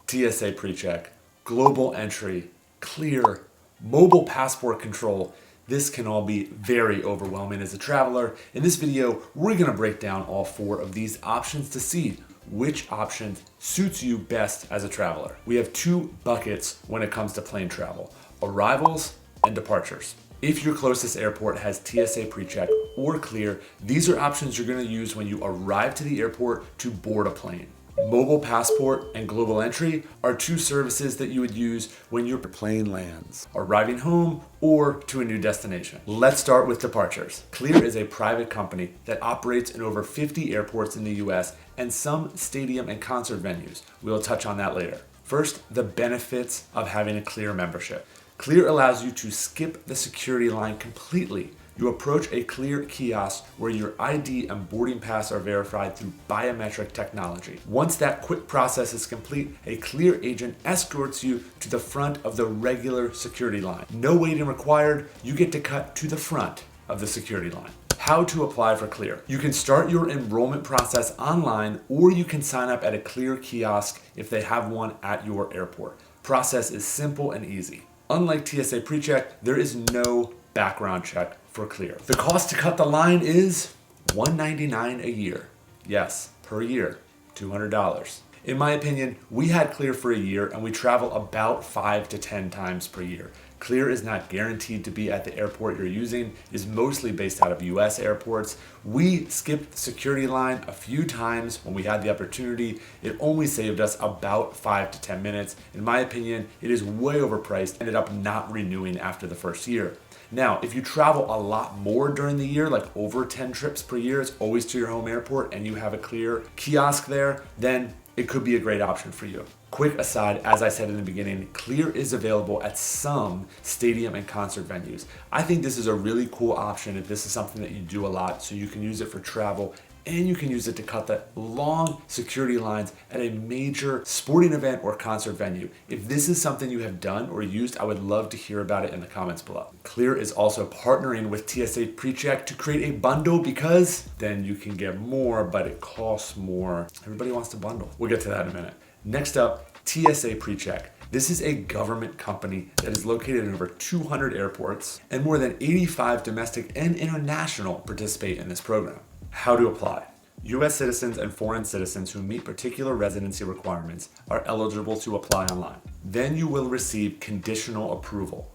TSA Pre Check, global entry, clear, mobile passport control. This can all be very overwhelming as a traveler. In this video, we're gonna break down all 4 of these options to see which option suits you best as a traveler. We have 2 buckets when it comes to plane travel: arrivals and departures. If your closest airport has TSA Pre-Check or Clear, these are options you're gonna use when you arrive to the airport to board a plane. Moble Passport and Global Entry are 2 services that you would use when your plane lands, arriving home, or to a new destination. Let's start with departures. Clear is a private company that operates in over 50 airports in the US and some stadium and concert venues. We'll touch on that later. First, the benefits of having a Clear membership. Clear allows you to skip the security line completely. You approach a Clear kiosk where your ID and boarding pass are verified through biometric technology. Once that quick process is complete, a Clear agent escorts you to the front of the regular security line. No waiting required. You get to cut to the front of the security line. How to apply for Clear. You can start your enrollment process online, or you can sign up at a Clear kiosk if they have one at your airport. Process is simple and easy. Unlike TSA Pre-Check, there is no background check for Clear. The cost to cut the line is $199 a year. Yes, per year, $200. In my opinion, we had Clear for a year and we travel about 5 to 10 times per year. Clear is not guaranteed to be at the airport you're using, is mostly based out of US airports. We skipped the security line a few times when we had the opportunity. It only saved us about 5 to 10 minutes. In my opinion, it is way overpriced, ended up not renewing after the first year. Now, if you travel a lot more during the year, like over 10 trips per year, it's always to your home airport and you have a Clear kiosk there, then it could be a great option for you. Quick aside, as I said in the beginning, Clear is available at some stadium and concert venues. I think this is a really cool option if this is something that you do a lot, so you can use it for travel and you can use it to cut the long security lines at a major sporting event or concert venue. If this is something you have done or used, I would love to hear about it in the comments below. Clear is also partnering with TSA Pre-Check to create a bundle, because then you can get more, but it costs more. Everybody wants to bundle. We'll get to that in a minute. Next up, TSA Pre-Check. This is a government company that is located in over 200 airports, and more than 85 domestic and international participate in this program. How to apply. US citizens and foreign citizens who meet particular residency requirements are eligible to apply online. Then you will receive conditional approval.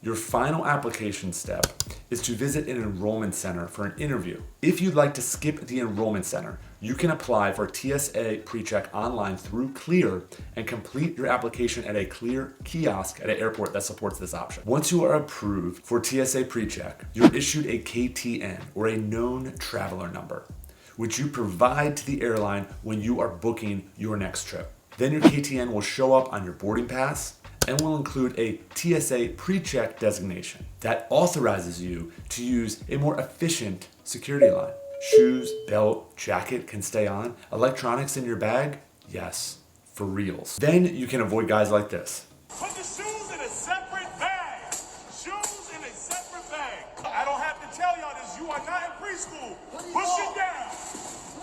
Your final application step is to visit an enrollment center for an interview. If you'd like to skip the enrollment center, you can apply for TSA Pre-Check online through Clear and complete your application at a Clear kiosk at an airport that supports this option. Once you are approved for TSA Pre-Check, you're issued a KTN, or a known traveler number, which you provide to the airline when you are booking your next trip. Then your KTN will show up on your boarding pass and will include a TSA Pre-Check designation that authorizes you to use a more efficient security line. Shoes, belt, jacket can stay on. Electronics in your bag? Yes, for reals. Then you can avoid guys like this. Put the shoes in a separate bag. Shoes in a separate bag. I don't have to tell y'all this. You are not in preschool. Push it down.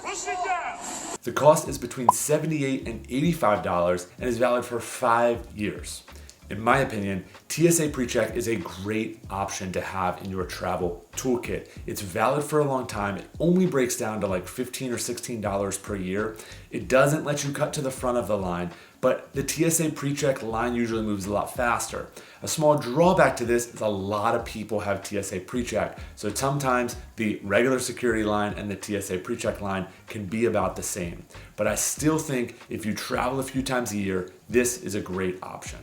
Push it down. The cost is between $78 and $85 and is valid for 5 years. In my opinion, TSA Pre-Check is a great option to have in your travel toolkit. It's valid for a long time. It only breaks down to like $15 or $16 per year. It doesn't let you cut to the front of the line, but the TSA Pre-Check line usually moves a lot faster. A small drawback to this is a lot of people have TSA Pre-Check, so sometimes the regular security line and the TSA Pre-Check line can be about the same. But I still think if you travel a few times a year, this is a great option.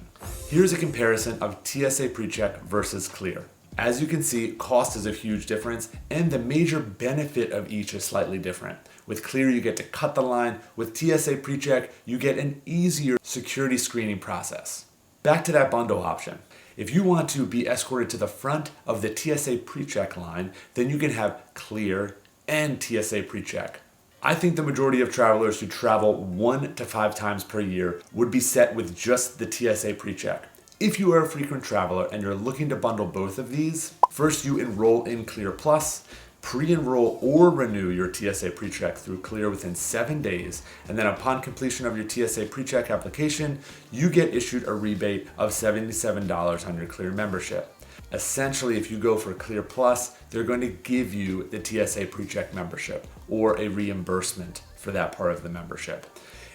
Here's a comparison of TSA Pre-Check versus Clear. As you can see, cost is a huge difference, and the major benefit of each is slightly different. With Clear, you get to cut the line. With TSA Pre-Check, you get an easier security screening process. Back to that bundle option. If you want to be escorted to the front of the TSA Pre-Check line, then you can have Clear and TSA Pre-Check. I think the majority of travelers who travel 1 to 5 times per year would be set with just the TSA Pre-Check. If you are a frequent traveler and you're looking to bundle both of these, first you enroll in Clear Plus. Pre-enroll or renew your TSA PreCheck through Clear within 7 days, and then upon completion of your TSA PreCheck application, you get issued a rebate of $77 on your Clear membership. Essentially, if you go for Clear Plus, they're going to give you the TSA PreCheck membership or a reimbursement for that part of the membership.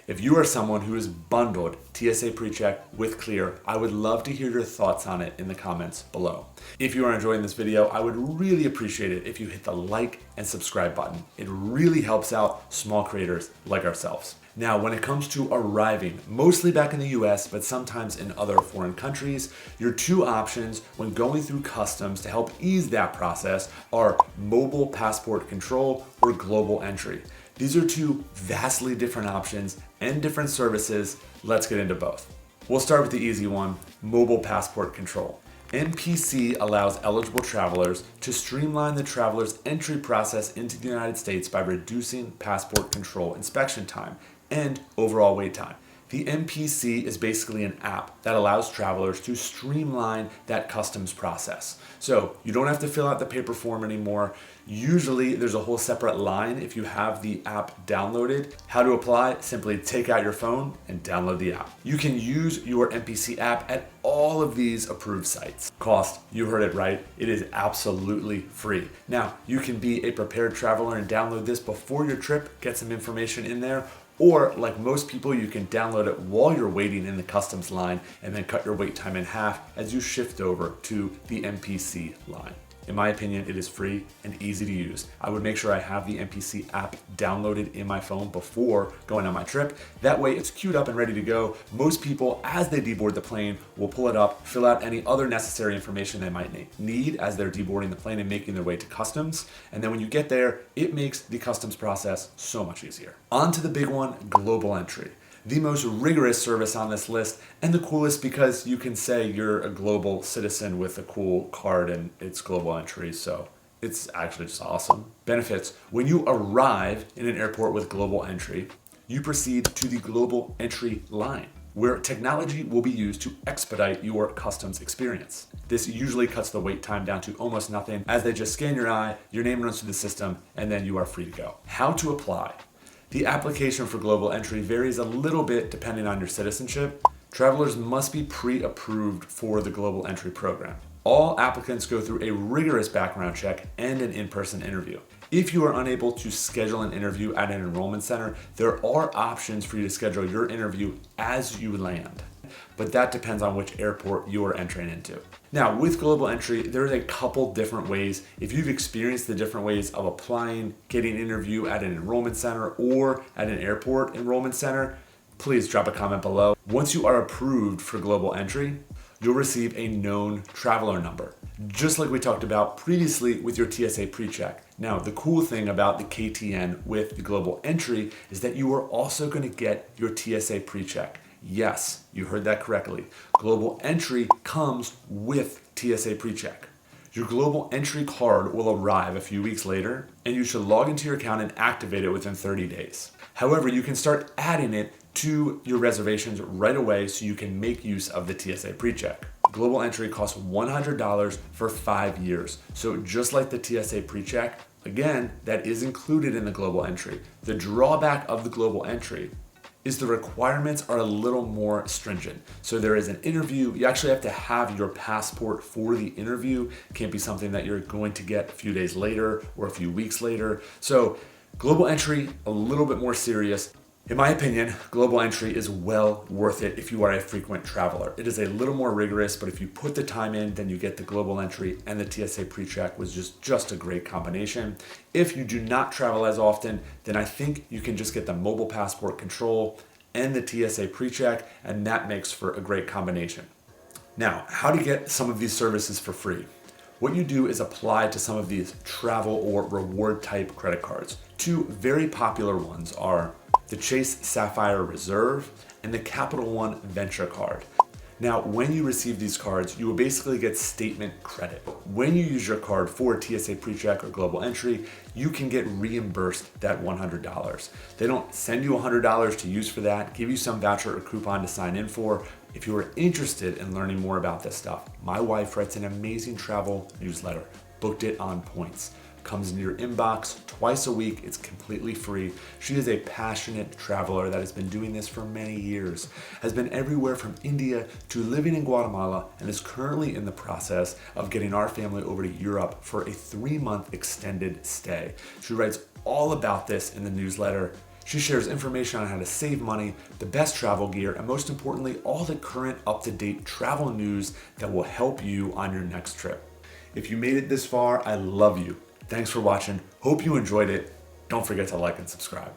If you are someone who has bundled TSA PreCheck with Clear, I would love to hear your thoughts on it in the comments below. If you are enjoying this video, I would really appreciate it if you hit the like and subscribe button. It really helps out small creators like ourselves. Now, when it comes to arriving, mostly back in the US, but sometimes in other foreign countries, your two options when going through customs to help ease that process are Moble Passport Control or Global Entry. These are two vastly different options and different services. Let's get into both. We'll start with the easy one, Moble Passport Control. MPC allows eligible travelers to streamline the traveler's entry process into the United States by reducing passport control inspection time and overall wait time. The MPC is basically an app that allows travelers to streamline that customs process. So you don't have to fill out the paper form anymore. Usually there's a whole separate line if you have the app downloaded. How to apply? Simply take out your phone and download the app. You can use your MPC app at all of these approved sites. Cost, you heard it right, it is absolutely free. Now, you can be a prepared traveler and download this before your trip, get some information in there, or like most people, you can download it while you're waiting in the customs line and then cut your wait time in half as you shift over to the MPC line. In my opinion, it is free and easy to use. I would make sure I have the MPC app downloaded in my phone before going on my trip. That way it's queued up and ready to go. Most people, as they deboard the plane, will pull it up, fill out any other necessary information they might need as they're deboarding the plane and making their way to customs. And then when you get there, it makes the customs process so much easier. On to the big one, Global Entry. The most rigorous service on this list and the coolest because you can say you're a global citizen with a cool card and it's Global Entry, so it's actually just awesome. Benefits: when you arrive in an airport with Global Entry, you proceed to the Global Entry line, where technology will be used to expedite your customs experience. This usually cuts the wait time down to almost nothing as they just scan your eye, your name runs through the system, and then you are free to go. How to apply? The application for Global Entry varies a little bit depending on your citizenship. Travelers must be pre-approved for the Global Entry program. All applicants go through a rigorous background check and an in-person interview. If you are unable to schedule an interview at an enrollment center, there are options for you to schedule your interview as you land, but that depends on which airport you are entering into. Now, with Global Entry, there's a couple different ways. If you've experienced the different ways of applying, getting an interview at an enrollment center or at an airport enrollment center, please drop a comment below. Once you are approved for Global Entry, you'll receive a known traveler number, just like we talked about previously with your TSA PreCheck. Now, the cool thing about the KTN with the Global Entry is that you are also going to get your TSA PreCheck. Yes, you heard that correctly. Global Entry comes with TSA PreCheck. Your Global Entry card will arrive a few weeks later, and you should log into your account and activate it within 30 days. However, you can start adding it to your reservations right away so you can make use of the TSA PreCheck. Global Entry costs $100 for 5 years. So just like the TSA PreCheck, again, that is included in the Global Entry. The drawback of the Global Entry is the requirements are a little more stringent. So there is an interview. You actually have to have your passport for the interview. It can't be something that you're going to get a few days later or a few weeks later. So Global Entry, a little bit more serious. In my opinion, Global Entry is well worth it if you are a frequent traveler. It is a little more rigorous, but if you put the time in, then you get the Global Entry, and the TSA PreCheck was just a great combination. If you do not travel as often, then I think you can just get the Moble Passport Control and the TSA PreCheck, and that makes for a great combination. Now, how to get some of these services for free? What you do is apply to some of these travel or reward type credit cards. Two very popular ones are the Chase Sapphire Reserve and the Capital One Venture Card. Now, when you receive these cards, you will basically get statement credit. When you use your card for TSA PreCheck or Global Entry, you can get reimbursed that $100. They don't send you $100 to use for that, give you some voucher or coupon to sign in for. If you are interested in learning more about this stuff, my wife writes an amazing travel newsletter, Booked It on Points. comes in your inbox twice a week. It's completely free. She is a passionate traveler that has been doing this for many years, has been everywhere from India to living in Guatemala, and is currently in the process of getting our family over to Europe for a 3-month extended stay. She writes all about this in the newsletter. She shares information on how to save money, the best travel gear, and most importantly, all the current up-to-date travel news that will help you on your next trip. If you made it this far, I love you. Thanks for watching. Hope you enjoyed it. Don't forget to like and subscribe.